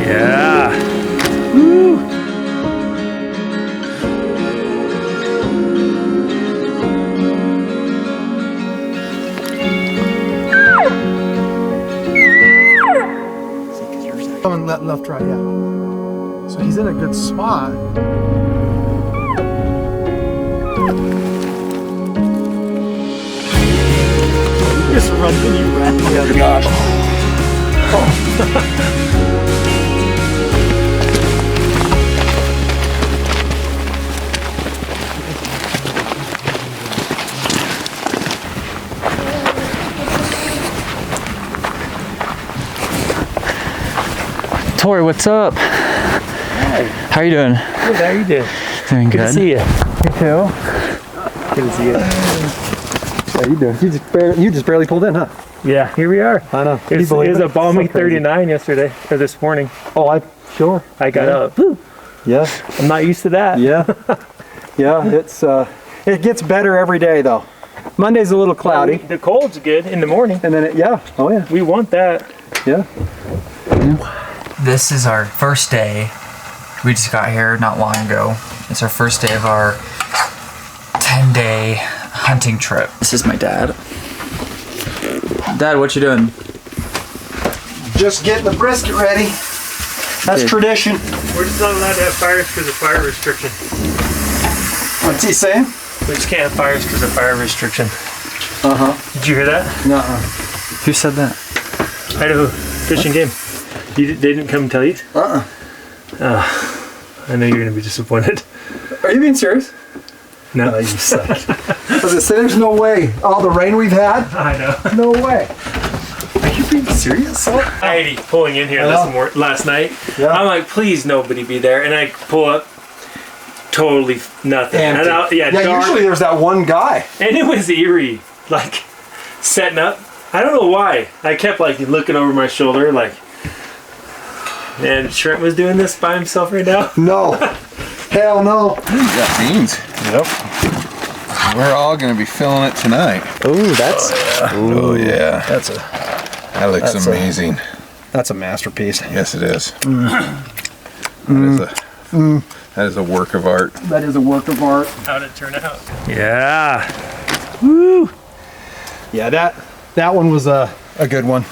Yeah. Woo. Coming left, right, yeah. So he's in a good spot. Just run when you ran. Oh my gosh. Tori, what's up? Hi. How are you doing? Good, how are you doing? Doing good. Good to see you. You too. Good to see you. How you doing? You just barely pulled in, huh? Yeah, here we are. I know. It was a balmy 39 yesterday, or this morning. Oh, sure. I got up. Woo. Yeah. I'm not used to that. Yeah. Yeah, it gets better every day though. Monday's a little cloudy. The cold's good in the morning. And then oh yeah. We want that. Yeah. This is our first day. We just got here not long ago. It's our first day of our 10-day hunting trip. This is my dad. Dad, what you doing? Just getting the brisket ready. That's Okay. tradition. We're just not allowed to have fires because of fire restriction. What's he saying? We just can't have fires because of fire restriction. Did you hear that? Nuh-uh. Who said that? Idaho Fish and Game. They didn't come and tell you? I know you're going to be disappointed. Are you being serious? No. Oh, you suck. I was gonna say, there's no way. All the rain we've had? I know. No way. Are you being serious? Heidi pulling in here last night. Yeah. I'm like, please nobody be there. And I pull up, totally nothing. Empty. And dark. Usually there's that one guy. And it was eerie, like setting up. I don't know why. I kept like looking over my shoulder, like, and Trent was doing this by himself right now. No. Hell no. You got beans. Yep. We're all gonna be filling it tonight. Ooh, that's. Oh yeah. That looks amazing. That's a masterpiece. Yes, it is. That is a work of art. That is a work of art. How'd it turn out? Yeah. Woo. Yeah, that one was a good one.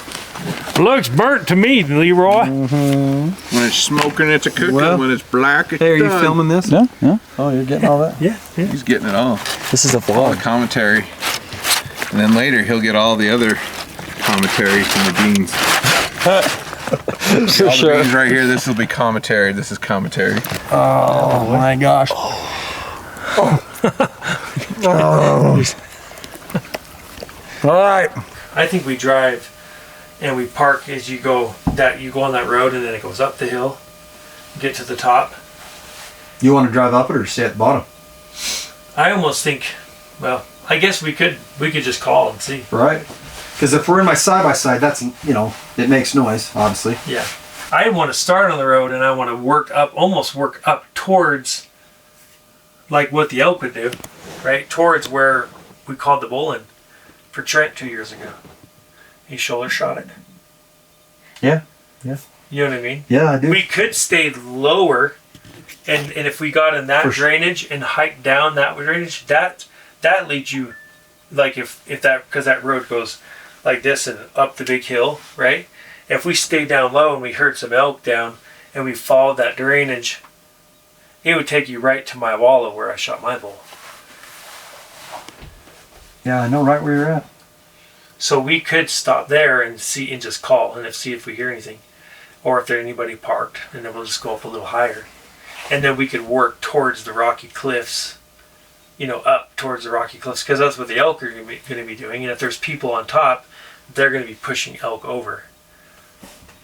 Looks burnt to me, Leroy. When it's smoking, it's a cooking. Well, when it's black, it's Hey, are you done. filming this? Yeah, yeah. Oh, you're getting all that? Yeah. He's getting it all. This is a All the vlog. commentary. And then later, he'll get all the other commentary from the beans. For All sure. the beans right here, this will be commentary. This is commentary. Oh my gosh. All right. I think we drive and we park as you go on that road, and then it goes up the hill, get to the top. You want to drive up it or stay at the bottom? I almost think, well, I guess we could just call and see. Right. Because if we're in my side-by-side, that's, it makes noise, obviously. Yeah. I want to start on the road, and I want to almost work up towards like what the elk would do, right? Towards where we called the bull in for Trent 2 years ago. He shoulder shot it. Yeah. Yeah. You know what I mean? Yeah, I do. We could stay lower, and if we got in that drainage and hike down that drainage, that leads you, like if that, because that road goes like this and up the big hill, right? If we stayed down low and we heard some elk down and we followed that drainage, it would take you right to my wallow where I shot my bull. Yeah, I know right where you're at. So we could stop there and see and just call and see if we hear anything, or if there's anybody parked, and then we'll just go up a little higher, and then we could work towards the rocky cliffs, up towards the rocky cliffs, because that's what the elk are going to be doing. And if there's people on top, they're going to be pushing elk over,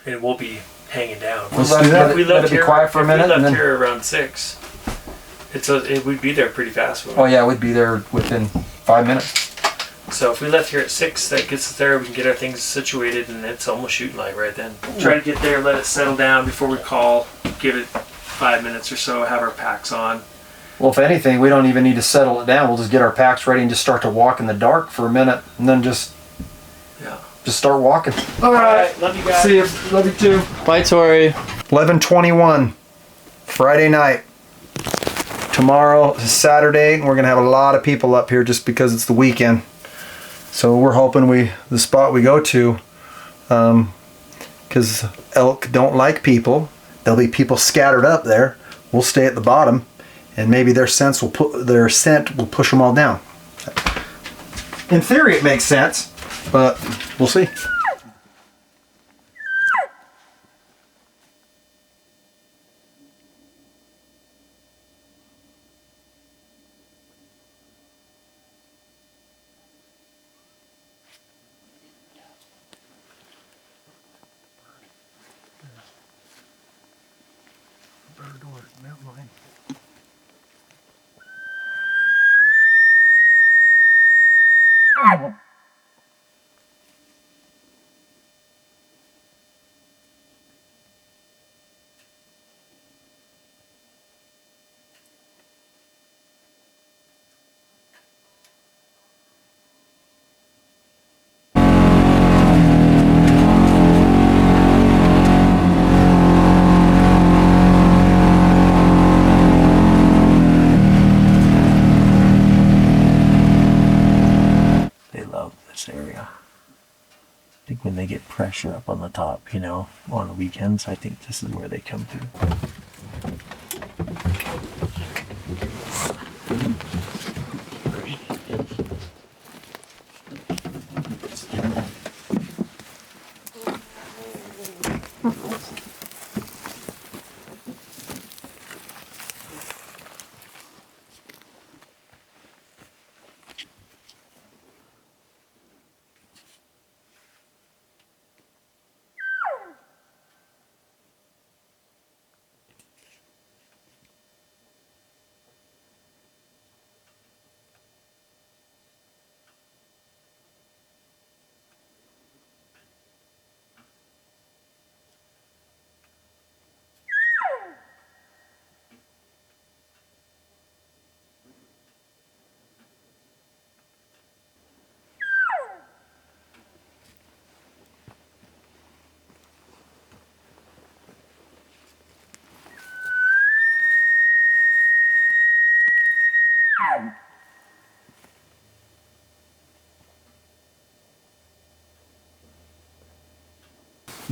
and we'll be hanging down. Let's do that. If we Let left it be here, quiet for a minute. If we and left then... here around 6, we'd be there pretty fast. Oh yeah, we'd be there within 5 minutes. So if we left here at 6, that gets us there. We can get our things situated, and it's almost shooting light right then. Try to get there, let it settle down before we call. Give it 5 minutes or so. Have our packs on. Well, if anything, we don't even need to settle it down. We'll just get our packs ready and just start to walk in the dark for a minute, and then just start walking. All right. Love you guys. See you. Love you too. Bye, Tori. 11:21, Friday night. Tomorrow is Saturday, and we're gonna have a lot of people up here just because it's the weekend. So we're hoping the spot we go to, because elk don't like people. There'll be people scattered up there. We'll stay at the bottom, and maybe their scent will push them all down. In theory, it makes sense, but we'll see. Area. I think when they get pressure up on the top, you know, on the weekends, I think this is where they come through.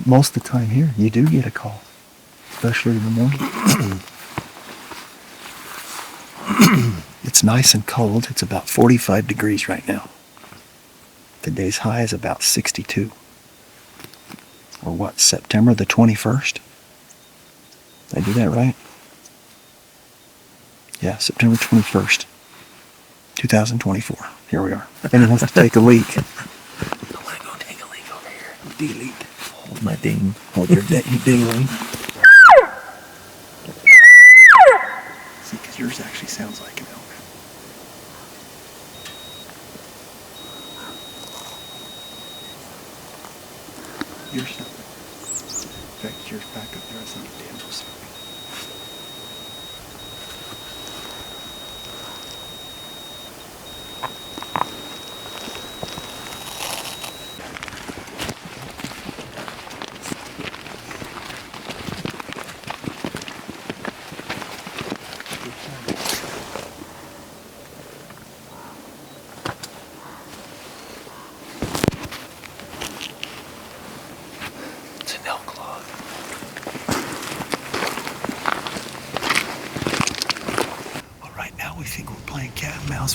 Most of the time here, you do get a call, especially in the morning. It's nice and cold. It's about 45 degrees right now. Today's high is about 62. Or what, September the 21st? Did I do that right? Yeah, September 21st, 2024. Here we are. And it has to take a leak. I want to go take a leak over here. Delete. Hold my ding. Hold your dingling. See, because yours actually sounds like an elk. Yours sounds. In fact, yours back up there. I think it damn was.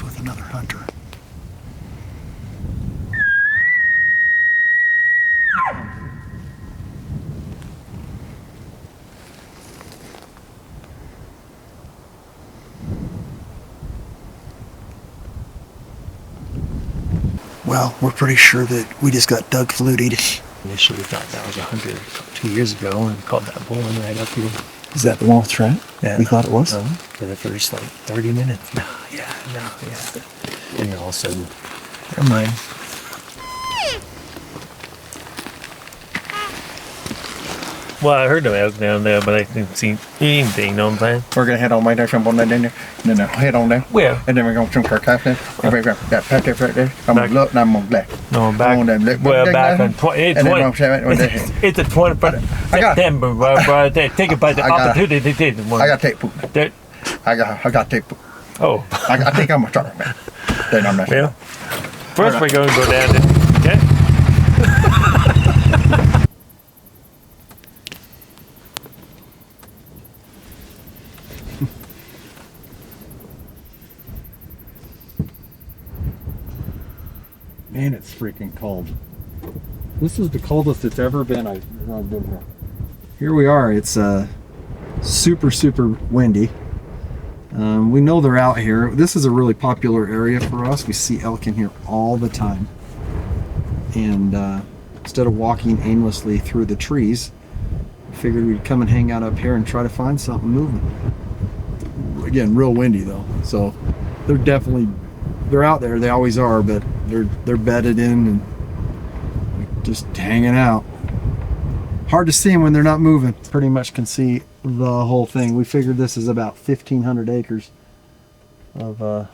With another hunter. Well, we're pretty sure that we just got Doug flutied. Initially we thought that was a hunter 2 years ago and called that bull in right up here. Is that the one with Trent? Yeah. We thought it was? For the first 30 minutes. No. And then all of a sudden, never mind. Well, I heard the elk down there, but I didn't see anything, you know what I'm saying? We're gonna head on my jump on that in there, and then head on there. Where? And then we're gonna jump our captain. And we're gonna that pack there right there. I'm Back- gonna look and I'm gonna black. No, back. On them, look, Well, look, back look, on 20. It's and then 20 I'm saying, well, it's the 21st I got- September, bro. Take it by the I got- opportunity to take the one. I gotta take poop. That- I got to take poop. Oh, I think I'm a trucker, man. Then I'm not. well. First, we're going to go down there. Okay? Man, it's freaking cold. This is the coldest it's ever been. I've been here. Here we are. It's super windy. We know they're out here. This is a really popular area for us. We see elk in here all the time. And instead of walking aimlessly through the trees, we figured we'd come and hang out up here and try to find something moving. Again, real windy though. So they're out there. They always are, but they're bedded in and just hanging out. Hard to see them when they're not moving. Pretty much can see the whole thing. We figured this is about 1,500 acres of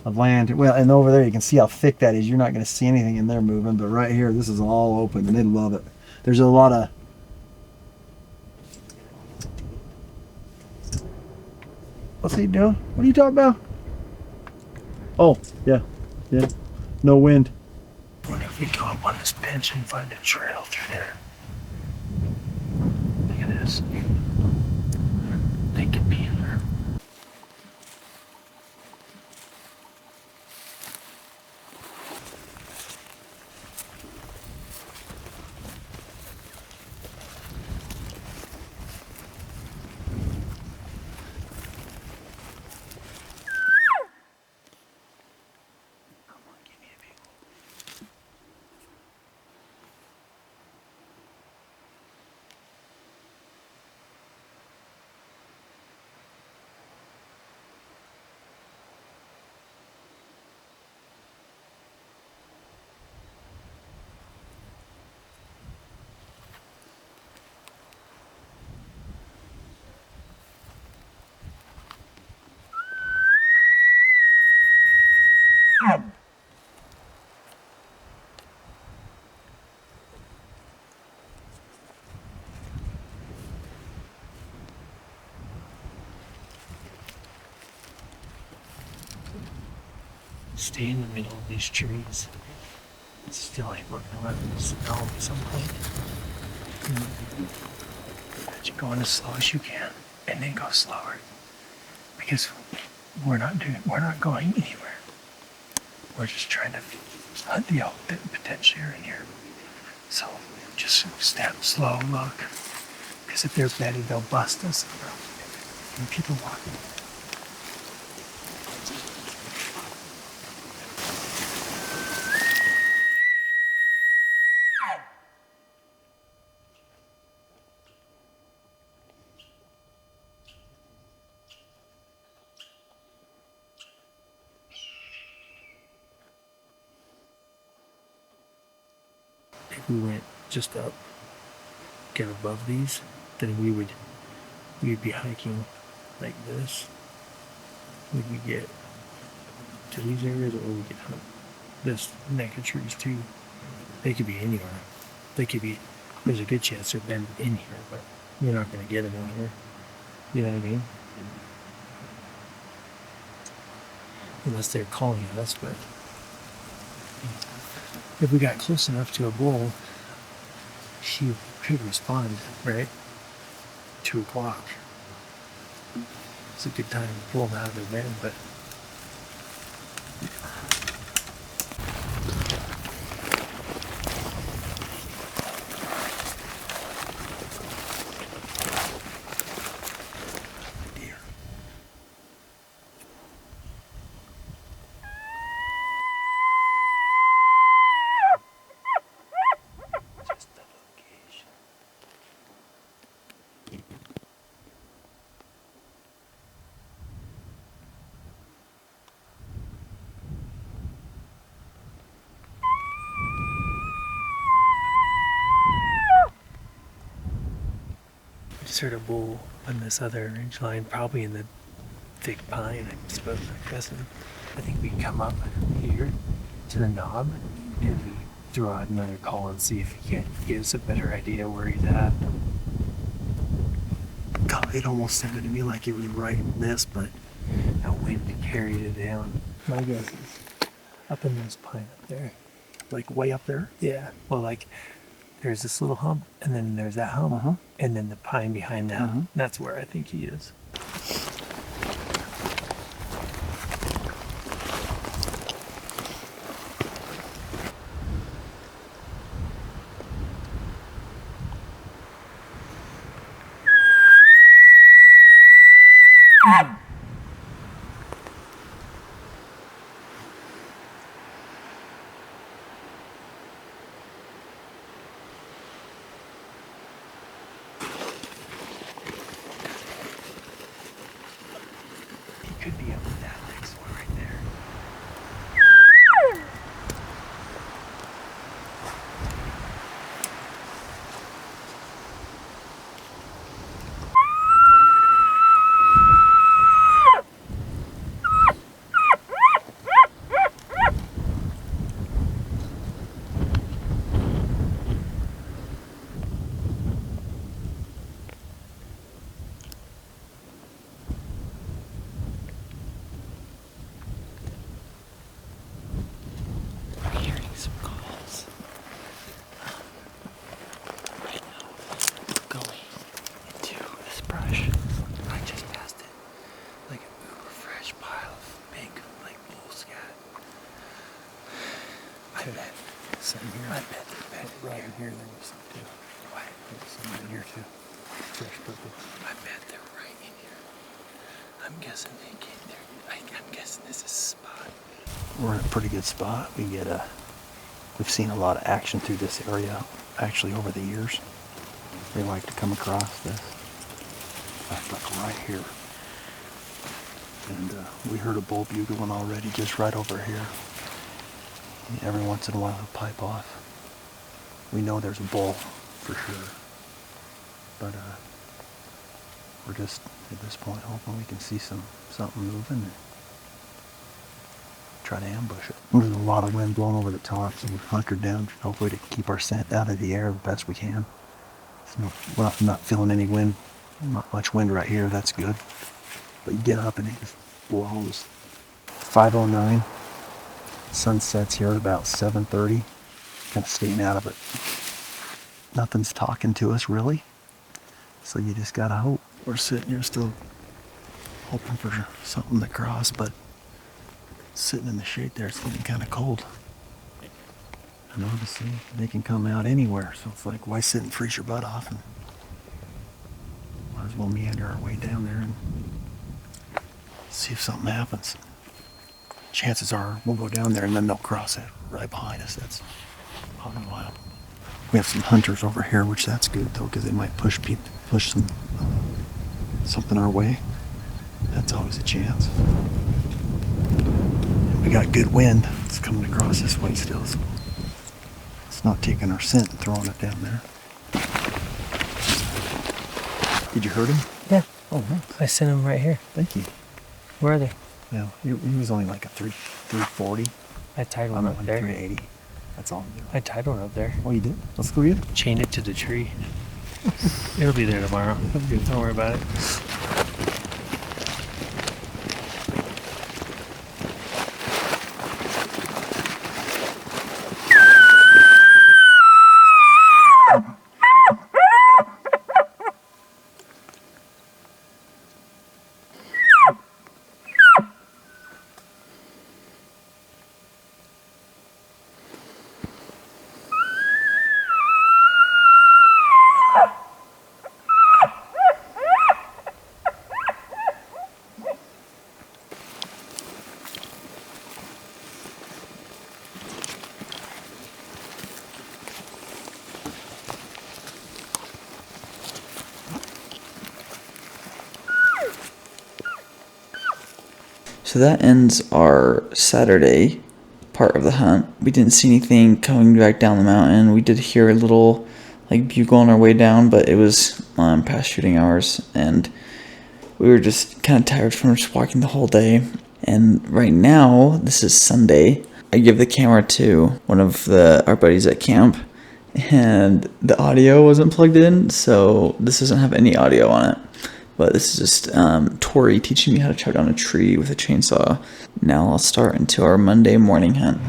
land. Well, and over there you can see how thick that is. You're not going to see anything in there moving, but right here this is all open and they love it. There's a lot of what's he doing? What are you talking about? Oh, yeah. No wind. I wonder if we go up on this bench and find a trail through there. Look at this. They could be in there. Stay in the middle of these trees. It's still ain't working out in the snow at some point. But you go in as slow as you can and then go slower. Because we're not going anywhere. We're just trying to hunt the elk that potentially are in here. So just step slow, look. Because if they're bedded, they'll bust us. And people walking. If we went just up, get above these, then we'd be hiking like this. We could get to these areas, or we could hunt this neck of trees too. They could be anywhere. There's a good chance they're been in here, but you're not going to get them in here. You know what I mean? Unless they're calling us, but if we got close enough to a bull, she could respond, right? 2 o'clock. It's a good time to pull them out of their bed, but just heard a bull on this other ridge line, probably in the thick pine, I suppose. I'm guessing. I think we come up here to the knob and we throw out another call and see if he can give us a better idea where he's at. God, it almost sounded to me like it was right in this, but that wind carried it down. My guess is up in this pine up there. Like way up there? Yeah. Well, like there's this little hump, and then there's that hump, and then the pine behind that. That's where I think he is. Could be up with that next one right there. I bet right in here there was some too. What? There was some in here too. Fresh purple. I bet they're right in here. I'm guessing they came there. I'm guessing this is a spot. We're in a pretty good spot. We've seen a lot of action through this area, actually over the years. They like to come across this. That's like right here. And we heard a bull bugling already just right over here. Every once in a while he'll pipe off. We know there's a bull for sure. But we're just at this point hoping we can see something moving and try to ambush it. There's a lot of wind blowing over the top, so we're hunkered down hopefully to keep our scent out of the air the best we can. We're not feeling any wind, not much wind right here, that's good. But you get up and it just blows. 5:09. Sun sets here at about 7:30. Kind of staying out of it. Nothing's talking to us really. So you just gotta hope. We're sitting here still hoping for something to cross, but sitting in the shade there, it's getting kind of cold. And obviously they can come out anywhere, so it's like, why sit and freeze your butt off? And might as well meander our way down there and see if something happens. Chances are we'll go down there and then they'll cross it right behind us. That's not a while. We have some hunters over here, which that's good though, because they might push something our way. That's always a chance. We got good wind. It's coming across this way still. So it's not taking our scent and throwing it down there. Did you hurt him? Yeah. Oh, nice. I sent him right here. Thank you. Where are they? Yeah, he was only like a 340. I tied one I'm up at there. 380. That's all I'm doing. I tied one up there. Oh, you did? Let's go get it. Chained it to the tree. It'll be there tomorrow. Don't worry about it. So that ends our Saturday part of the hunt. We didn't see anything coming back down the mountain. We did hear a little like bugle on our way down, but it was past shooting hours, and we were just kind of tired from just walking the whole day. And right now, this is Sunday. I give the camera to one of our buddies at camp, and the audio wasn't plugged in, so this doesn't have any audio on it. But this is just Tori teaching me how to chop down a tree with a chainsaw. Now I'll start into our Monday morning hunt.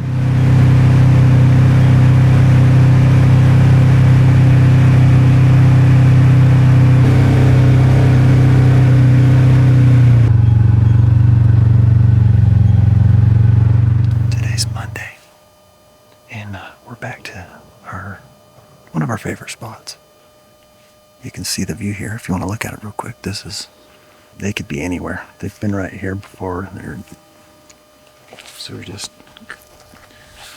Today's Monday, and we're back to one of our favorite spots. You can see the view here if you want to look at it real quick. They could be anywhere. They've been right here before. So we're just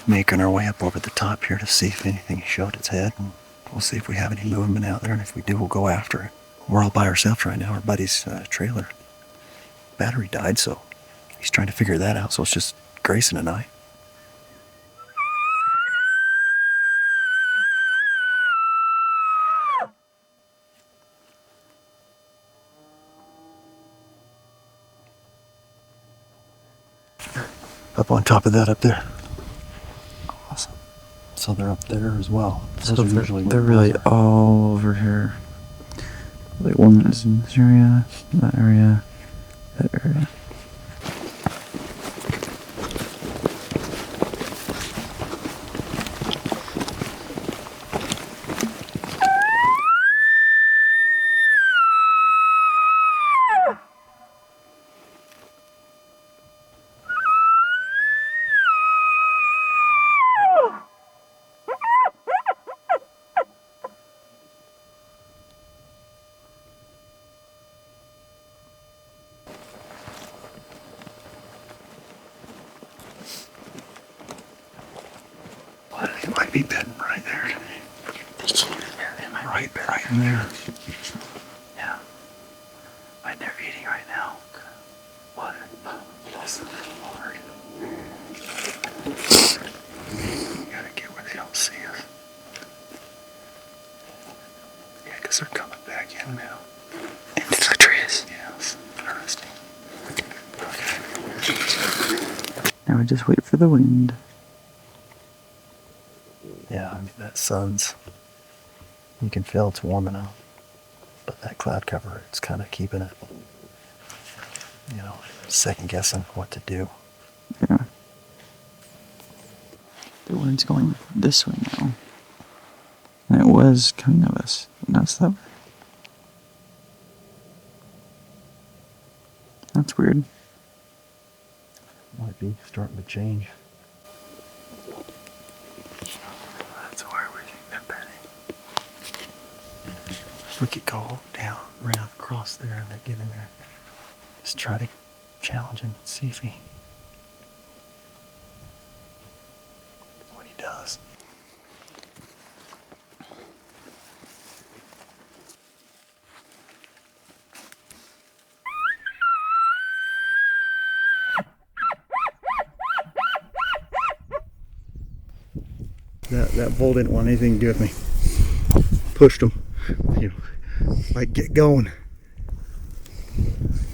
making our way up over the top here to see if anything showed its head. And we'll see if we have any movement out there, and if we do, we'll go after it. We're all by ourselves right now. Our buddy's trailer battery died, so he's trying to figure that out. So it's just Grayson and I. Up on top of that up there. Awesome. So they're up there as well. So they're really all over here. Like one is in this area, that area, that area. It might be bedding right there. It might right in there. Yeah. Right there eating right now. What? That's hard. We gotta get where they don't see us. Yeah, because they're coming back in now. Into the trees. Yeah, it's interesting. Okay. Now we just wait for the wind. Yeah, I mean, that sun's, you can feel it's warming up, but that cloud cover, it's kind of keeping it, second guessing what to do. Yeah. The wind's going this way now. And it was coming at us, but now it's that way. That's weird. Might be starting to change. We could go down, around, across there, and then get in there. Just try to challenge him, see what he does. That bull didn't want anything to do with me. Pushed him. Might get going.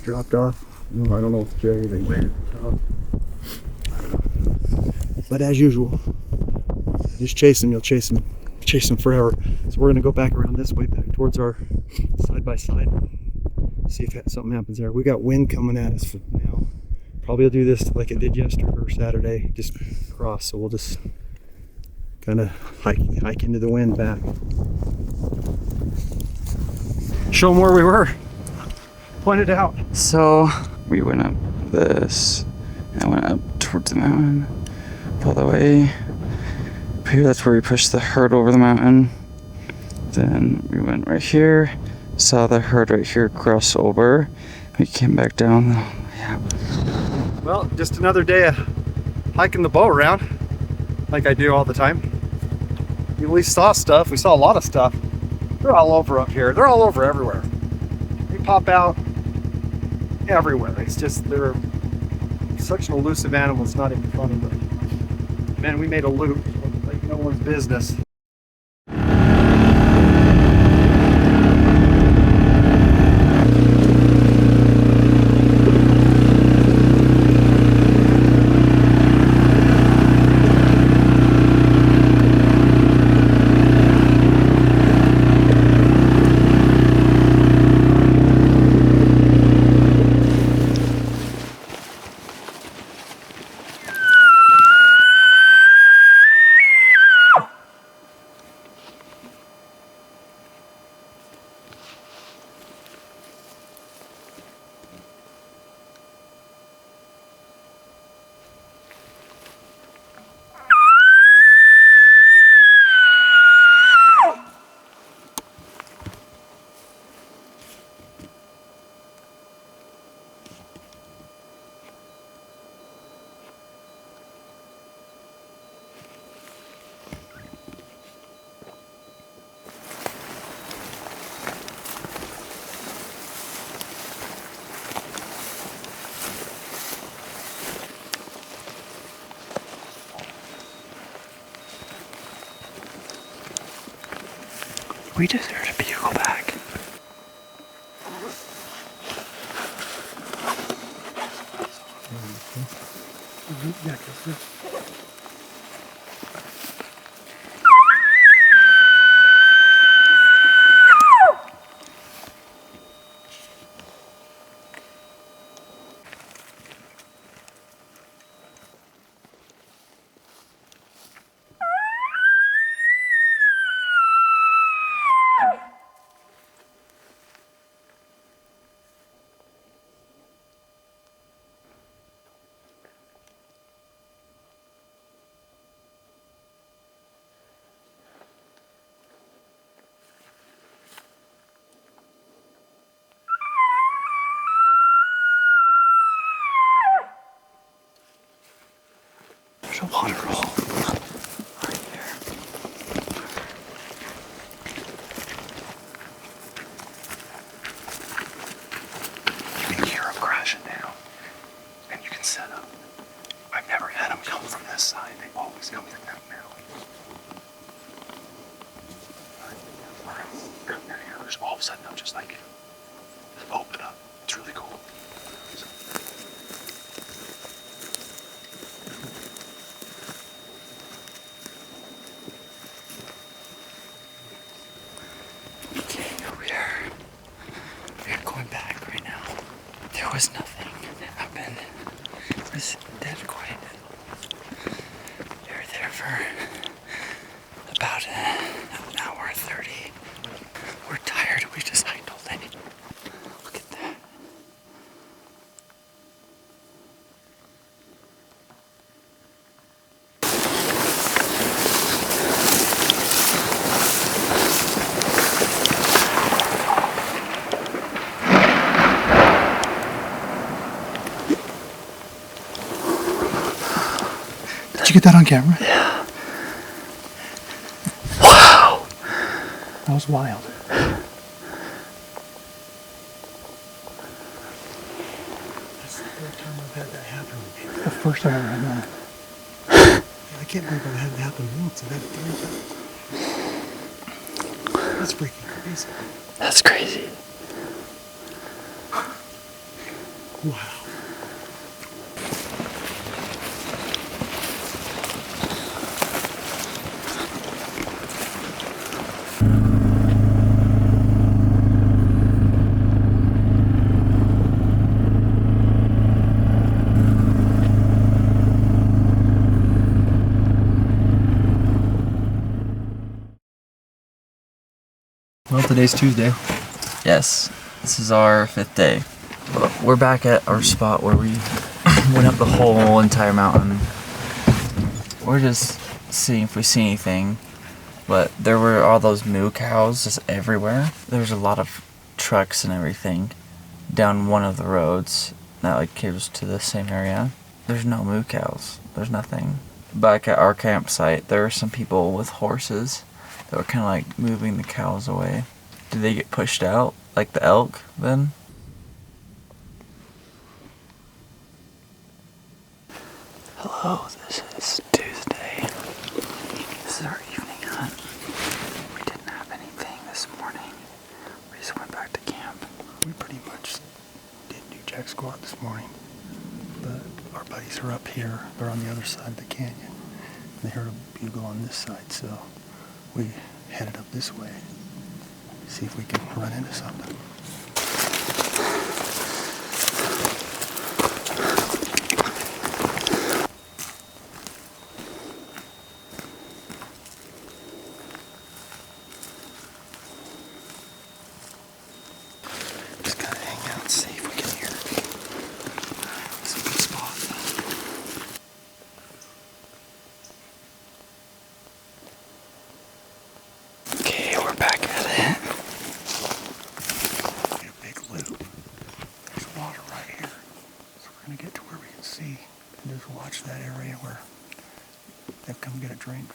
Dropped off. No, I don't know if Jerry they went. But as usual, just chase him. You'll chase him forever. So we're gonna go back around this way, back towards our side by side. See if something happens there. We got wind coming at us now. Probably will do this like it did yesterday or Saturday, just cross. So we'll just kind of hike into the wind back. Show them where we were. Point it out. So we went up this, and went up towards the mountain, all the way up here. That's where we pushed the herd over the mountain. Then we went right here, saw the herd right here cross over. We came back down. Yeah. Well, just another day of hiking the bow around, like I do all the time. We saw stuff. We saw a lot of stuff. They're all over up here. They're all over everywhere. They pop out everywhere. It's just, they're such an elusive animal. It's not even funny, but man, we made a loop like no one's business. we just heard a bugle back. There's a water hole right there. You can hear them crashing down, and you can set up. I've never had them come from this side. They always come from that middle. There's all of a sudden they'll just like open up. It's really cool. We are going back right now. There was nothing that happened. It was dead quiet. We were there for about an hour 30. We're tired. We just hiked all day. Look at that. Did you get that on camera? Yeah. Wow. That was wild. That's the third time I've had that happen. The first time I ever had that. I can't believe I've had it happen once. I've had it 3 times. That's freaking crazy. That's crazy. Wow. Well, today's Tuesday. Yes, this is our 5th day. We're back at our spot where we went up the whole entire mountain. We're just seeing if we see anything, but there were all those moo cows just everywhere. There's a lot of trucks and everything down one of the roads that like gives to the same area. There's no moo cows. There's nothing. Back at our campsite, there were some people with horses that were kind of like moving the cows away. Did they get pushed out like the elk then? Hello, this is Tuesday. This is our evening hunt. We didn't have anything this morning. We just went back to camp. We pretty much didn't do jack squat this morning. But our buddies are up here. They're on the other side of the canyon. They heard a bugle on this side, so we headed up this way. See if we can run into something. Just gotta hang out and see if we can hear it. It's a good spot. Okay, we're back at it. Get a big loop. There's water right here. So we're gonna get to where we can see and just watch that area where they've come get a drink.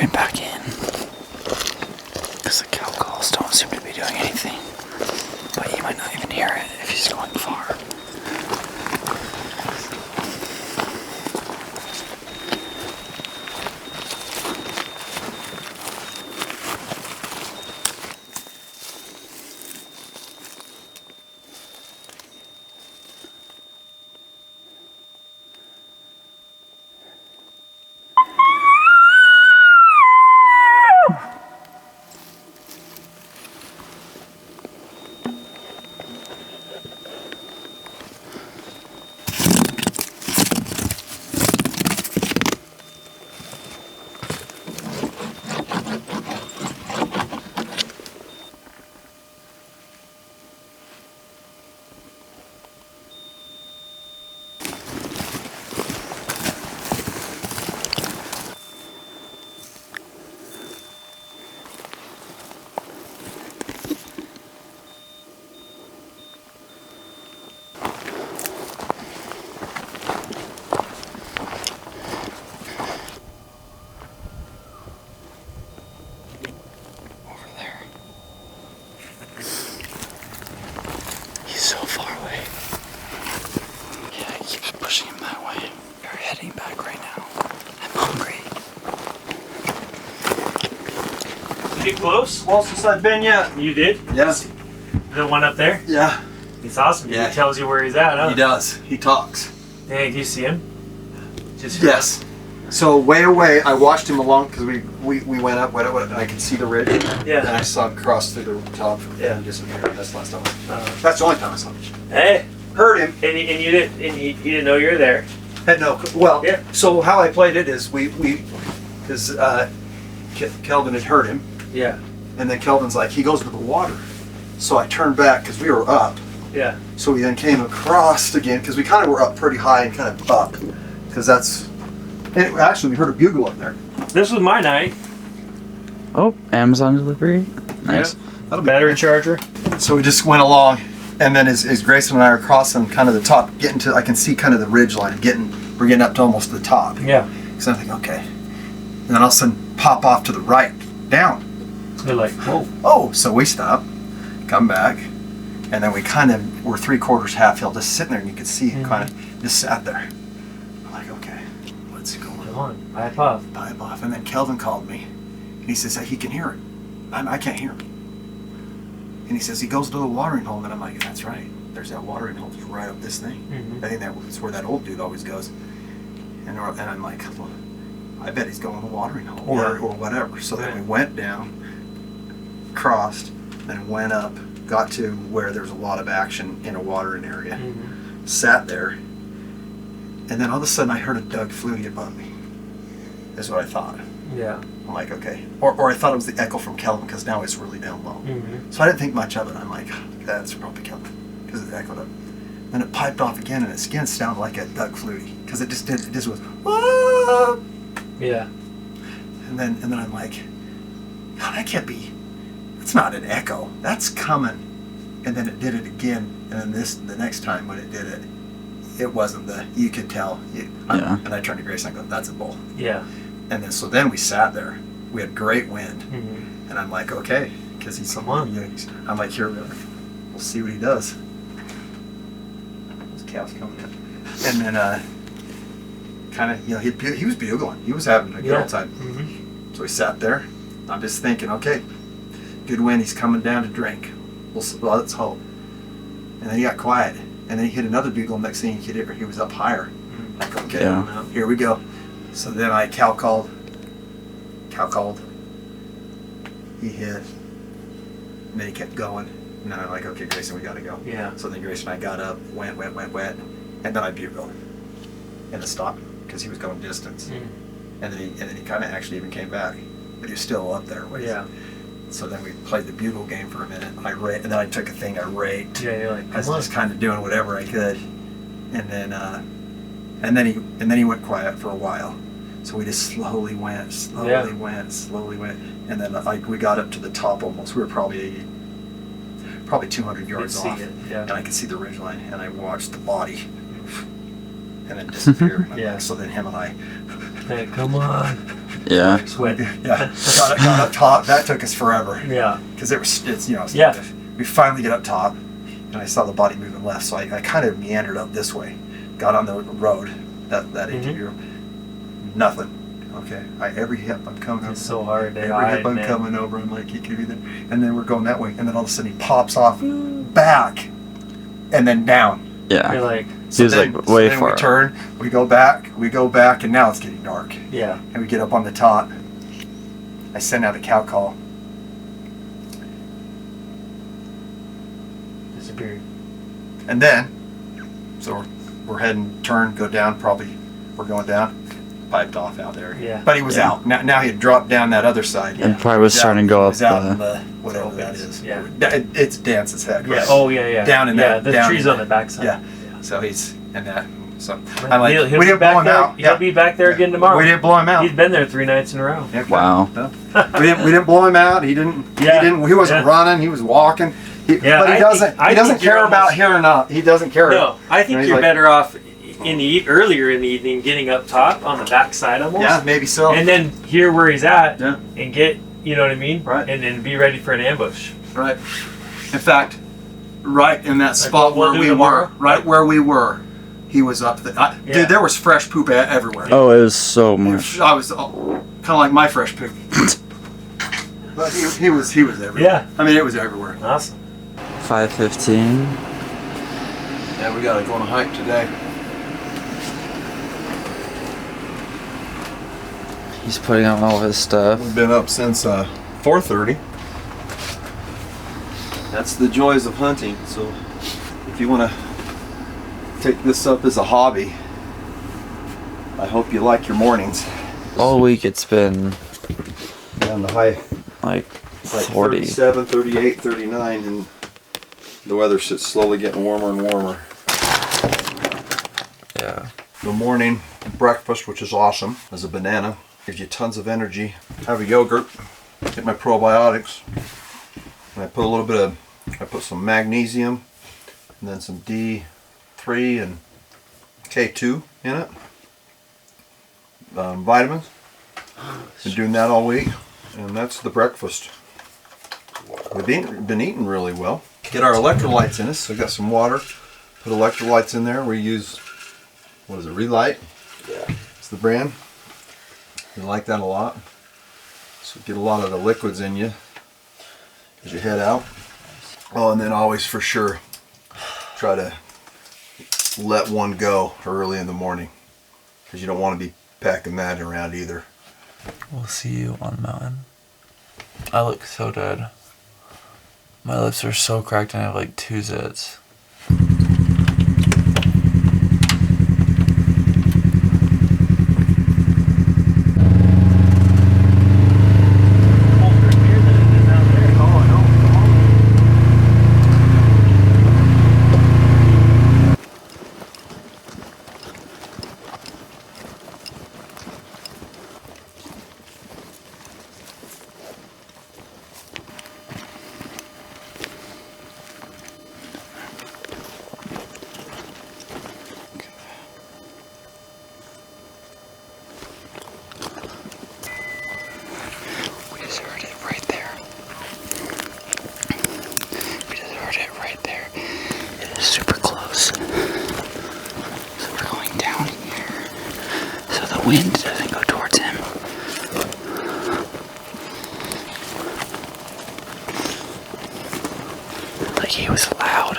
him back in. Because the cow calls don't seem to be doing anything. But he might not even hear it if he's going far. So far away. Yeah, I keep pushing him that way. We're heading back right now. I'm hungry. Get close. Well, since I've been, yeah. You did? Yes. The one up there? Yeah. He's awesome. Yeah. He tells you where he's at, huh? He does. He talks. Hey, do you see him? Just Yes. So way away, I watched him along because we went up, and I could see the ridge. Yeah. And I saw him cross through the top Yeah. and disappear. That's the last time. That's the only time I saw him. Hey, Heard him. and you didn't, and he didn't know you were there. Had no. Well, Yeah. So how I played it is because Kelvin had heard him, Yeah. and then Kelvin's like he goes to the water, so I turned back because we were up. Yeah. So we then came across again because we kind of were up pretty high and kind of up because that's. And actually, we heard a bugle up there. This was my night. Oh, Amazon delivery. Nice. That'll battery charger. So we just went along, and then as Grayson and I are crossing kind of the top, getting to, I can see kind of the ridge line. We're getting up to almost the top. Yeah. So I think, okay. And then all of a sudden, pop off to the right, down. They're like, whoa. Oh, so we stop, come back, and then we kind of were 3/4 half hill, just sitting there, and you could see it kind of just sat there. I'm like, okay, what's going Come on, pipe off. Pipe off. And then Kelvin called me, and he says that he can hear it. I can't hear him. And he says he goes to the watering hole, and I'm like, that's right. There's that watering hole just right up this thing. I think that's where that old dude always goes. And I'm like, well, I bet he's going to the watering hole or whatever. So then we went down, crossed, then went up, got to where there's a lot of action in a watering area, sat there, and then all of a sudden I heard a Doug Flutie above me. Is what I thought. Yeah. I'm like, okay. Or I thought it was the echo from Kelvin because now it's really down low. So I didn't think much of it. I'm like, that's probably Kelvin because it echoed up. Then it piped off again, and it again sounded like a Doug Flutie because it just was, whoa! Yeah. And then I'm like, God, that can't be. It's not an echo. That's coming. And then it did it again. And then the next time when it did it, it wasn't you could tell. And I turned to Grace and I go, that's a bull. Yeah. And then we sat there. We had great wind. And I'm like, okay. Because he's someone. I'm like, here, we'll see what he does. Those calves coming in. And then kind of, he was bugling. He was having a good old time. So we sat there. I'm just thinking, okay, good wind. He's coming down to drink. Well, let's hope. And then he got quiet. And then he hit another bugle. Next thing he was up higher. Like, okay, here we go. So then Cal called. He hit. And then he kept going. And then I'm like, okay, Grayson, we gotta go. Yeah. So then Grayson and I got up, went. And then I bugled. And it stopped because he was going distance. And then he kind of actually even came back. But he was still up there. Yeah. So then we played the bugle game for a minute. And then I took a thing, I raked. Yeah, you're like, I was just kind of doing whatever I could. And then he went quiet for a while. So we just slowly went. And then we got up to the top almost. We were probably 200 yards off. And I could see the ridgeline, and I watched the body and then disappear. Yeah. So then him and I, hey, come on. Yeah. Sweat. Yeah, got up top. That took us forever. Yeah. Because it's Yeah. we finally get up top, and I saw the body moving left, so I kind of meandered up this way, got on the road, that interview, nothing. Okay, every hip I'm coming over. It's so hard to Every hide, hip I'm man. coming over, I'm like, he could be there. And then we're going that way, and then all of a sudden he pops off back, and then down. Yeah. You're like, He was then- like way then far. we turn, we go back, and now it's getting dark. yeah. And we get up on the top. I send out a cow call. Disappeared. And then, so we're heading, turn, go down, probably we're going down. Piped off out there. Yeah. But he was Yeah. out. Now he had dropped down that other side. And probably was He starting to go he up was out in the. the whatever that is. Yeah. It's dense as heck. Yeah. Right? Oh, yeah, yeah. Down in yeah, that- the down trees in on the that. backside. Yeah. So he's in that. So I'm like, He'll we be didn't back blow him there. out. He'll be back there again tomorrow. We didn't blow him out. He's been there 3 nights in a row. Yeah, okay. Wow. No. we didn't blow him out. He didn't. Yeah. He wasn't Yeah. running. He was walking. Yeah, But he I doesn't. think- I he doesn't think you're care about almost- here or not. He doesn't care. No, I think He's you're like- better off in the earlier in the evening, getting up top on the backside almost. Yeah, maybe so. And then hear where he's at Yeah. and get, you know what I mean? Right. And then be ready for an ambush. Right. In fact, right in that spot we'll where do we tomorrow? were, right where we were, he was up there. Yeah. Dude, there was fresh poop everywhere. Oh, it was so much. I was kind of like my fresh poop. But he was everywhere. Yeah. I mean, it was everywhere. Awesome. 5:15. Yeah, we gotta go on a hike today. He's putting out all his stuff. We've been up since 4:30. That's the joys of hunting. So, if you want to take this up as a hobby, I hope you like your mornings. All week it's been Down the high. like It's like 40. 37, 38, 39, and the weather's just slowly getting warmer and warmer. Yeah. The morning breakfast, which is awesome, is a banana. Gives you tons of energy. Have a yogurt. Get my probiotics. And I put some magnesium, and then some D3 and K2 in it. Vitamins. Been doing that all week, and that's the breakfast. We've been eating really well. Get our electrolytes in us. So I got some water. Put electrolytes in there. We use, what is it, Relight? Yeah. It's the brand. We like that a lot. So get a lot of the liquids in you as you head out. Oh, and then always for sure try to let one go early in the morning, because you don't want to be packing that around either. We'll see you on the mountain. I look so dead. My lips are so cracked and I have like 2 zits. We just heard it right there. We just heard it right there. It is super close. So we're going down here so the wind doesn't go towards him. Like he was loud.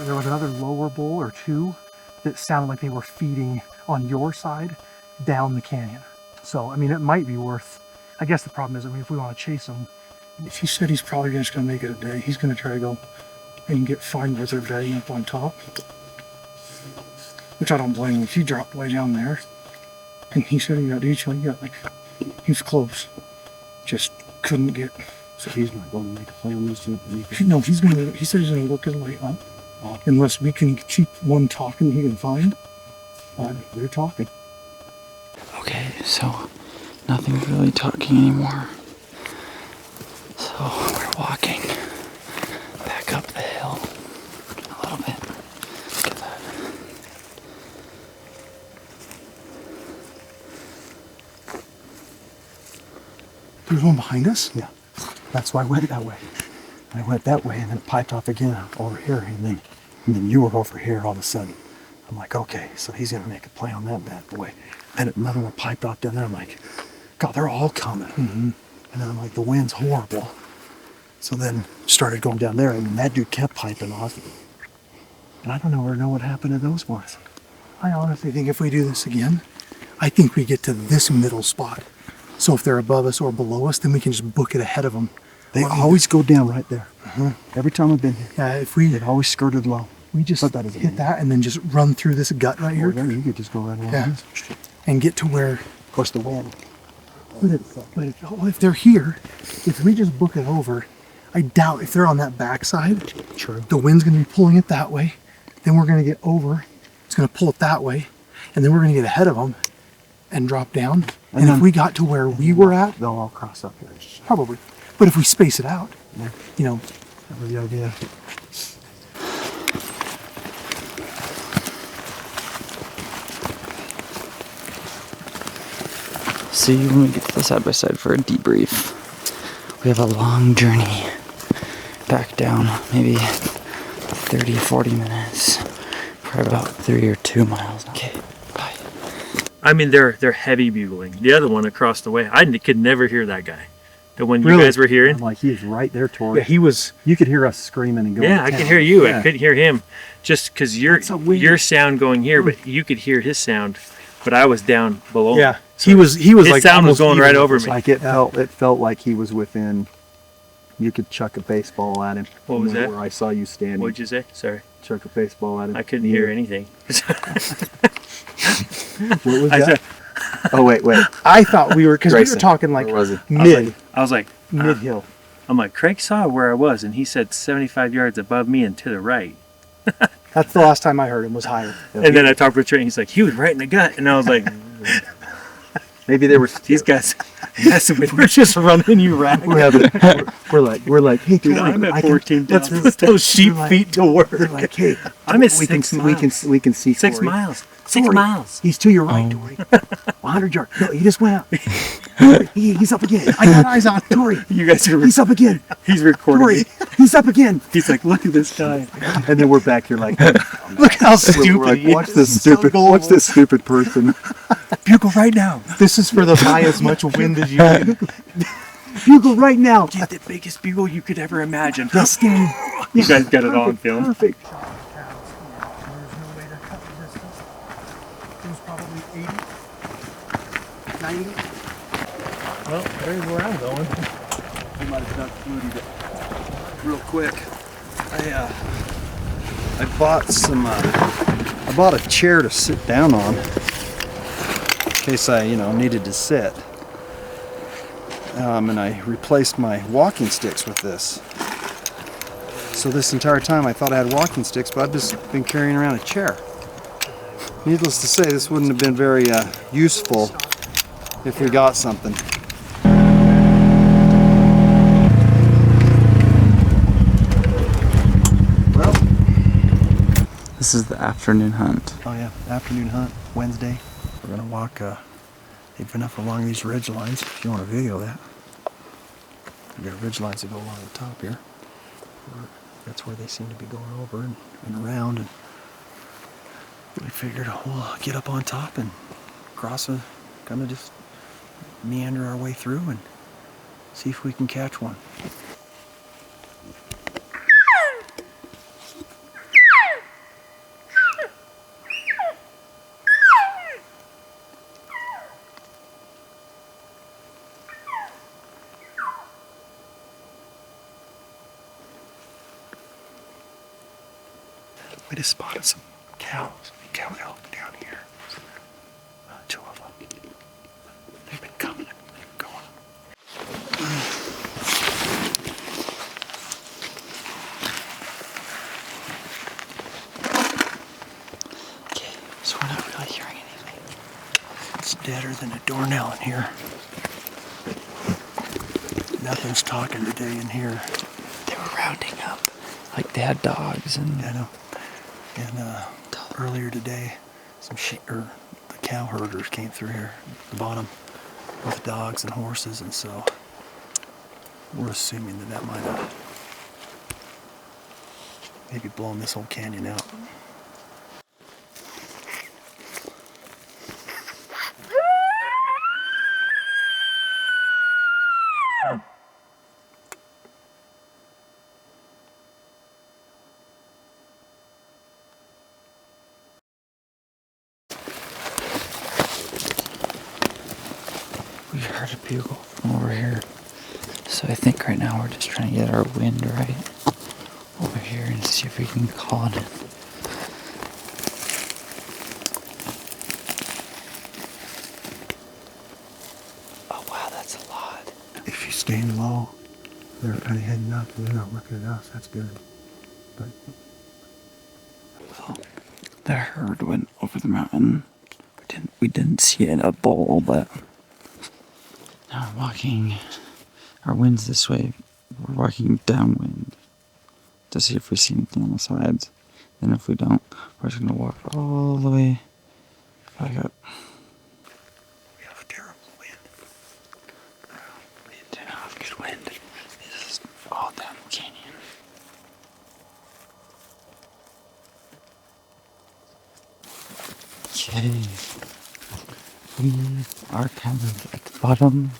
there was another lower bull or two that sounded like they were feeding on your side down the canyon. So, I mean, it might be worth, I guess the problem is, I mean, if we want to chase them, he said he's probably just going to make it a day. He's going to try to go and find where they're bedding up on top. Which I don't blame him. If he dropped way down there, and he said he got like, he was close. Just couldn't get. So he's not going to make a play on this? No, he said he's going to work his way up. Unless we can keep one talking he can find. They're talking. Okay, so nothing's really talking anymore. So we're walking back up the hill a little bit. Look at that. There's one behind us? Yeah. That's why I went that way. I went that way and then it piped off again over here, and then you were over here all of a sudden. I'm like, okay, so he's gonna make a play on that bad boy. And another one piped off down there. I'm like, God, they're all coming. Mm-hmm. And then I'm like, the wind's horrible. So then started going down there, and that dude kept piping off. And I don't know what happened to those ones. I honestly think if we do this again, I think we get to this middle spot. So if they're above us or below us, then we can just book it ahead of them. They always go down right there. Every time I've been here. Yeah, if we They've always skirted low. we just But that doesn't hit mean- that and then just run through this gut right here, You could just go right along Yeah. this. and get to where. Of course, the wind. If they're here, if we just book it over, I doubt if they're on that backside, True. the wind's going to be pulling it that way. Then we're going to get over. It's going to pull it that way, and then we're going to get ahead of them and drop down. And then- if we got to where we were at, They'll all cross up here. probably. But if we space it out, Yeah. you know, That was the idea. See you when we get to the side by side for a debrief. We have a long journey back down, maybe 30, 40 minutes. Probably about 3 or 2 miles. Okay, bye. I mean, they're heavy bugling. The other one across the way, I could never hear that guy. The one you Really? guys were hearing. I'm like, he's right there, Tori. yeah, he was. You could hear us screaming and going. Yeah, to I town. could hear you. Yeah. I couldn't hear him, just because That's so weird. your sound going here, but you could hear his sound. But I was down below. Yeah, So he was his like sound was almost going right even. over It's me. like it felt like he was within. You could chuck a baseball at him. What was that? Where I saw you standing. What'd you say? Sorry, Chuck a baseball at him. I couldn't hear anything. What was I that? said, Oh wait. I thought we were because we were Grayson. talking like Where was he? mid I was like, mid hill. I'm like, Craig saw where I was, and he said 75 yards above me and to the right. That's the last time I heard him was higher. And then I talked with Trey, and he's like, he was right in the gut, and I was like, Maybe they were. these guys messing with me. We're just running you rag. We're like, hey, Dude, Tori, I'm at I can- 14 down. Let's put those sheep like- feet to work. They're like, hey, I'm at we can 6 we can miles. we can see 6 Tori. miles. 6 Tori, miles. He's to your right, Tori. 100 yards. No, he just went out. He's up again. I got eyes on Tori. You guys are. He's up again. He's recording. Tori, me. he's up again. He's like, look at this guy. And then we're back here like, Look how stupid we're like, he watch is. this stupid, watch this stupid person. Bugle right now. This is for the buy as much wind as you can. Bugle right now. Get the biggest bugle you could ever imagine. Just stand. You guys got it all on film. Perfect. Well, there's where I'm going. I might have ducked Flutie real quick. I bought some. I bought a chair to sit down on in case I, needed to sit. And I replaced my walking sticks with this. So this entire time I thought I had walking sticks, but I've just been carrying around a chair. Needless to say, this wouldn't have been very useful if we got something. Well, This is the afternoon hunt. oh yeah, afternoon hunt, Wednesday. We're gonna walk deep enough along these ridge lines, if you want to video that. We've got ridge lines that go along the top here. That's where they seem to be going over and around, and we figured we'll get up on top and cross kind of just meander our way through and see if we can catch one. We just spotted some cows, cow elk down here. 2 of them. They've been coming and going. Okay, so we're not really hearing anything. It's deader than a doornail in here. Nothing's talking today in here. They were rounding up. Like they had dogs and... I know. And earlier today, some sheep, or the cow herders came through here, the bottom, with dogs and horses, and so we're assuming that that might have maybe blown this whole canyon out. We heard a bugle from over here. So I think right now we're just trying to get our wind right over here and see if we can call it. Oh wow, that's a lot. If you stand low, they're kind of heading up and they're not looking at us. That's good. But Well, the herd went over the mountain. We didn't see it a bull, but now we're walking. Our wind's this way. We're walking downwind to see if we see anything on the sides. Then if we don't, we're just gonna walk all the way back up. we have a terrible wind. We do not have good wind. This is all down the canyon. Okay. We are kind of at the bottom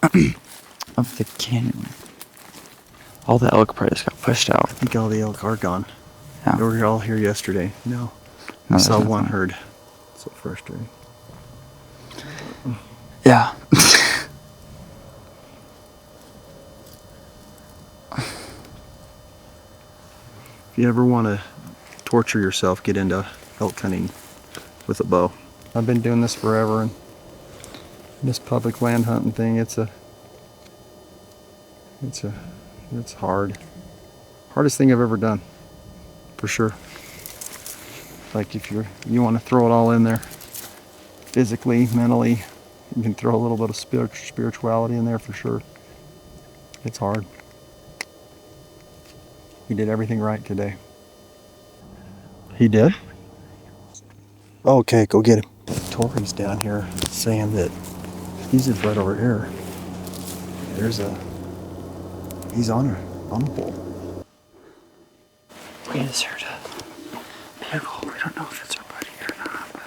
of the canyon. All the elk probably just got pushed out. I think all the elk are gone. Yeah. They were all here yesterday. No. No, I saw there's one nothing. herd. So frustrating. Yeah. If you ever want to torture yourself, get into elk hunting with a bow. I've been doing this forever, and this public land hunting thing, it's hard. Hardest thing I've ever done, for sure. Like if you want to throw it all in there, physically, mentally, you can throw a little bit of spirituality in there for sure. It's hard. We did everything right today. He did? Okay, go get him. Tori's down here saying that he's just right over here. He's on a pole. We just heard a bugle. We don't know if it's our buddy or not, but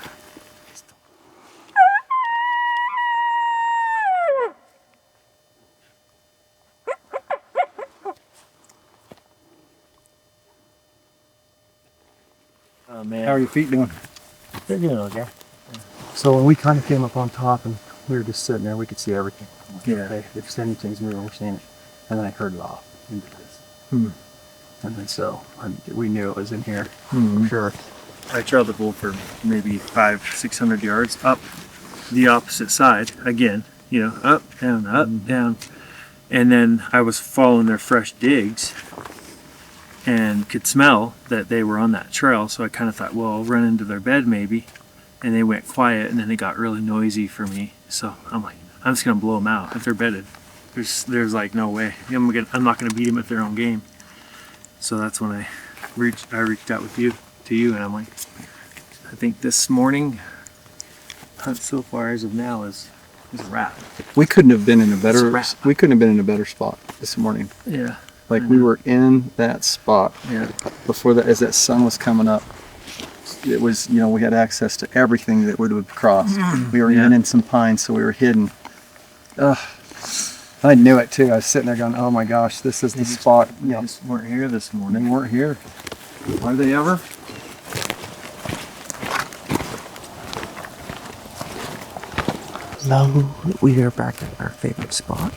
Oh man. How are your feet doing? They're doing okay. So when we kind of came up on top and we were just sitting there, we could see everything. Yeah. Okay, if anything's moving, we're seeing it. And then I heard it off into this. Hmm. And then so we knew it was in here. Hmm. For sure. I trailed the bull for maybe 500-600 yards up the opposite side again. You know, up, down. And then I was following their fresh digs and could smell that they were on that trail. So I kind of thought, well, I'll run into their bed maybe. And they went quiet, and then it got really noisy for me. So I'm like, I'm just gonna blow them out if they're bedded. There's like no way. I'm not gonna beat them at their own game. So that's when I reached out to you, and I'm like, I think this morning hunt so far as of now is a wrap. We couldn't have been in a It's better a wrap. we couldn't have been in a better spot this morning. Yeah. Like we were in that spot Yeah. before that, as that sun was coming up. It was, we had access to everything that would have crossed. We were even in some pines, so we were hidden. Ugh. I knew it too. I was sitting there going, oh my gosh, this is the spot. They just weren't here this They morning. weren't here. Are they ever? hello, we are back at our favorite spot.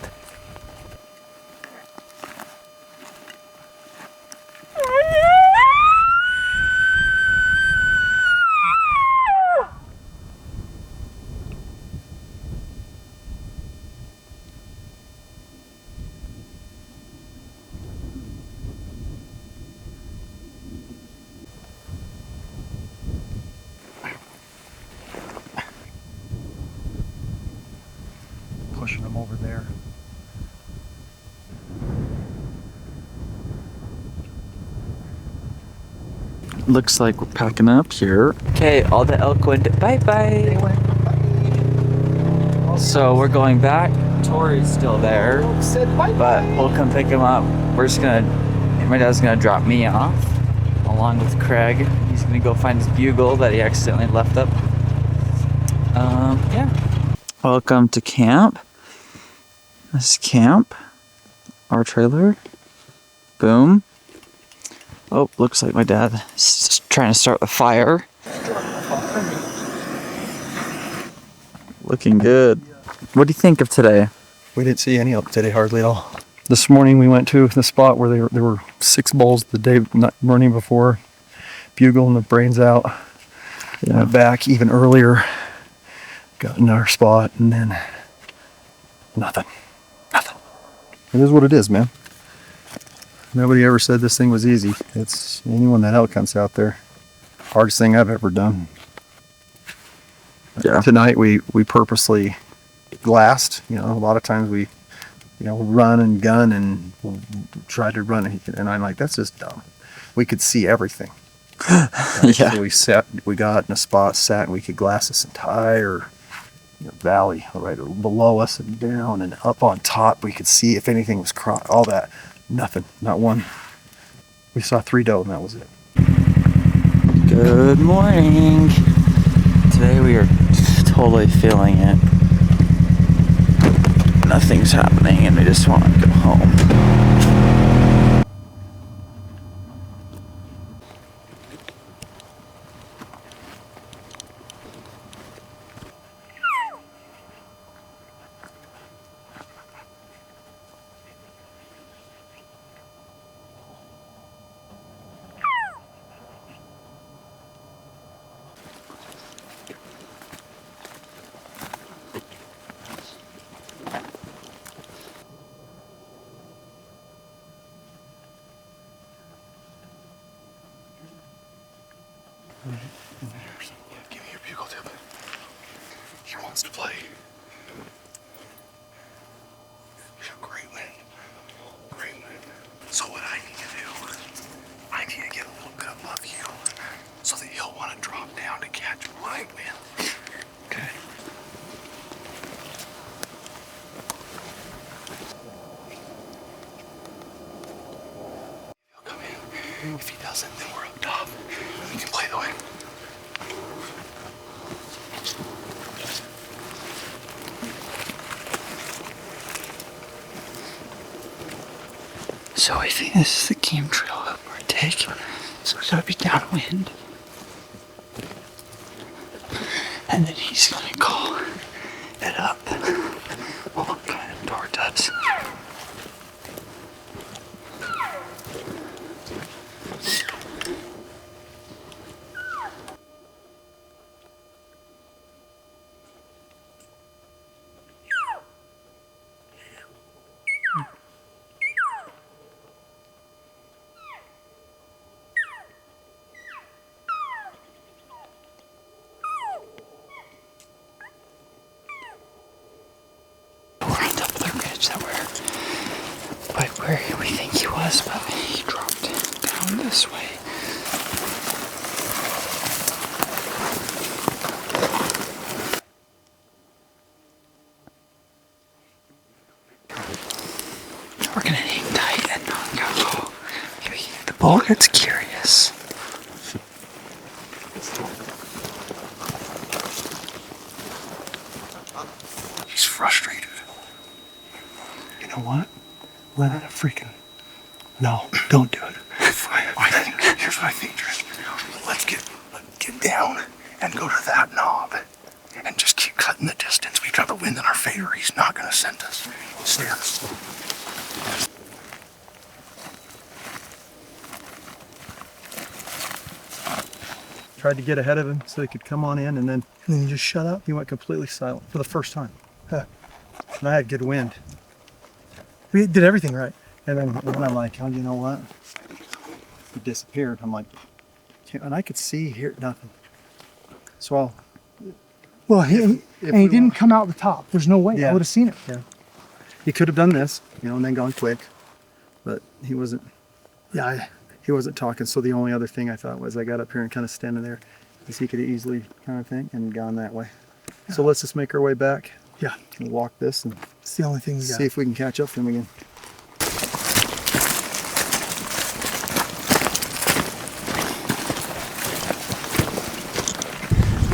looks like we're packing up here. Okay, all the elk went bye-bye. So we're going back. Tori's still there, but we'll come pick him up. My dad's gonna drop me off along with Craig. He's gonna go find his bugle that he accidentally left up. Yeah. Welcome to camp. This is camp. Our trailer. Boom. Oh, looks like my dad is just trying to start the fire. Looking good. What do you think of today? We didn't see any elk today, hardly at all. This morning we went to the spot where there were 6 bulls the morning before. Bugling the brains out. Yeah. Went back even earlier. Got in our spot and then nothing. Nothing. It is what it is, man. Nobody ever said this thing was easy. It's anyone that elk hunts out there. Hardest thing I've ever done. Yeah. Tonight we purposely glassed. You know, a lot of times we, run and gun and try to run, and I'm like, that's just dumb. We could see everything. Right? Yeah. So we got in a spot, sat, and we could glass this entire valley right below us and down and up on top. We could see if anything was all that. Nothing, not one. We saw 3 doe and that was it. Good morning. Today we are totally feeling it. Nothing's happening and we just want to go home. Give me your bugle tip. He wants to play. Great wind. Great wind. So what I need to do, I need to get a little bit above you so that you'll want to drop down to catch my wind. Okay. He'll come in. If he doesn't, then we're up top. We can play the wind. So I think this is the game trail that we're taking. So we gotta be downwind. And then he's gonna call it up. Well, kind of towards us. That we're right where we think he was, but he dropped down this way. We're gonna hang tight and not go. Maybe the bull gets curious. He's frustrated. You know what? Let it freaking. No, don't do it. Here's what I think, Trish. Let's get down and go to that knob and just keep cutting the distance. We've got the wind in our favor. He's not going to send us. Stare. Tried to get ahead of him so he could come on in, and then he just shut up. He went completely silent for the first time. And I had good wind. We did everything right. And then I'm like, oh, you know what? He disappeared. I'm like, and I could see, hear nothing. So he didn't come out the top. There's no way. I would have seen it. Yeah. He could have done this, and then gone quick, but he wasn't. Yeah, he wasn't talking. So the only other thing I thought was I got up here and kind of standing there, because he could easily kind of think and gone that way. So let's just make our way back. Yeah. We'll walk this and It's the only thing we got. see if we can catch up to him again.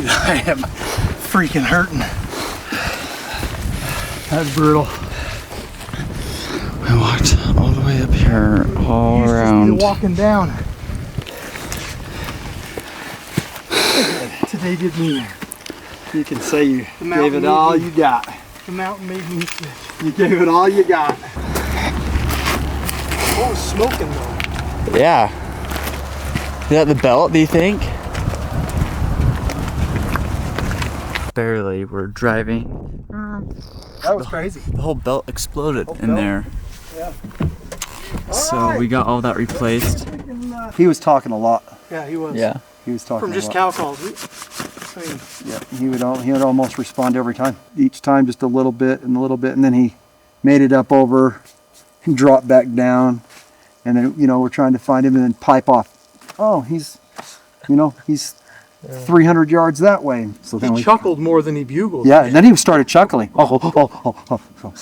I am freaking hurting. That's brutal. I walked all the way up here, all You're around. walking down. Today did me. You can say you The mountain gave it all made me- you got. The mountain made me sick. You gave it all you got. What was smoking though? Yeah. Is that the belt, do you think? Barely. We're driving. That was crazy. The whole belt exploded in belt? there. Yeah. So we got all that replaced. He was talking a lot. Yeah, he was. Yeah. He was talking From a just lot. cow calls. I mean, Yeah, he would almost respond every time. Each time just a little bit and a little bit, and then he made it up over and dropped back down. And then, you know, we're trying to find him and then pipe off. Oh, he's 300 yards that way. So then he we chuckled more than he bugled. Yeah, and then he started chuckling. Oh.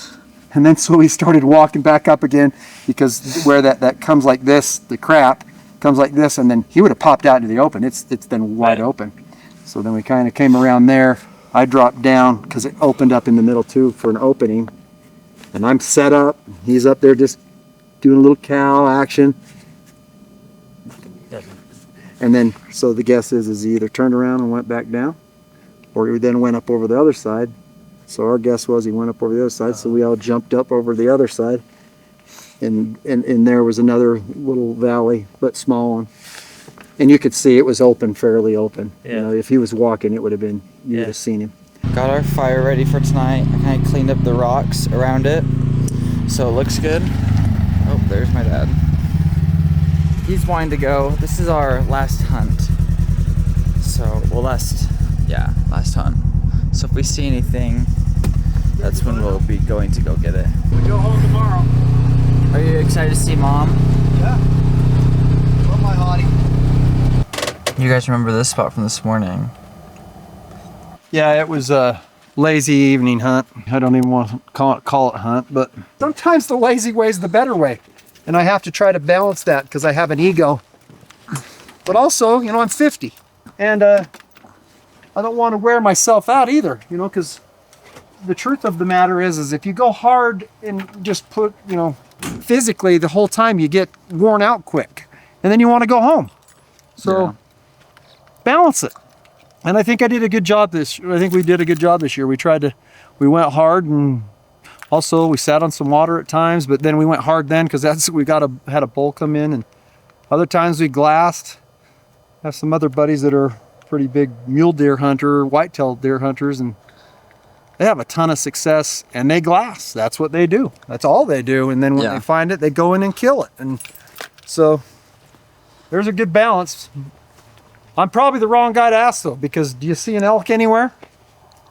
And then so he started walking back up again, because where that comes like this, the crap comes like this, and then he would have popped out into the open. It's then wide open. So then we kind of came around there. I dropped down because it opened up in the middle too for an opening. And I'm set up. He's up there just doing a little cow action. And then, so the guess is he either turned around and went back down, or he then went up over the other side. So our guess was he went up over the other side, so we all jumped up over the other side. And there was another little valley, but small one. And you could see it was open, fairly open. Yeah. You know, if he was walking, it would have been, you would Yeah. have seen him. Got our fire ready for tonight. I kind of cleaned up the rocks around it, so it looks good. Oh, there's my dad. He's wanting to go. This is our last hunt. So, well, last hunt. So if we see anything, that's when we'll be going to go get it. We go home tomorrow. Are you excited to see Mom? Yeah. Love my hottie. You guys remember this spot from this morning? Yeah, it was a lazy evening hunt. I don't even want to call it hunt, but sometimes the lazy way is the better way. And I have to try to balance that because I have an ego. But also, you know, I'm 50. And I don't want to wear myself out either, you know, because the truth of the matter is if you go hard and just put, you know, physically the whole time, you get worn out quick. And then you want to go home. So balance it. And I think I did a good job I think we did a good job this year. We went hard, and also we sat on some water at times, but then we went hard then because had a bull come in, and other times we glassed. Have some other buddies that are pretty big mule deer hunter, whitetail deer hunters, and they have a ton of success, and they glass. That's what they do. That's all they do. And then when they find it, they go in and kill it. And so there's a good balance. I'm probably the wrong guy to ask though, because do you see an elk anywhere?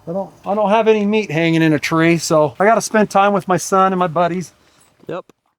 I don't have any meat hanging in a tree, so I got to spend time with my son and my buddies. Yep.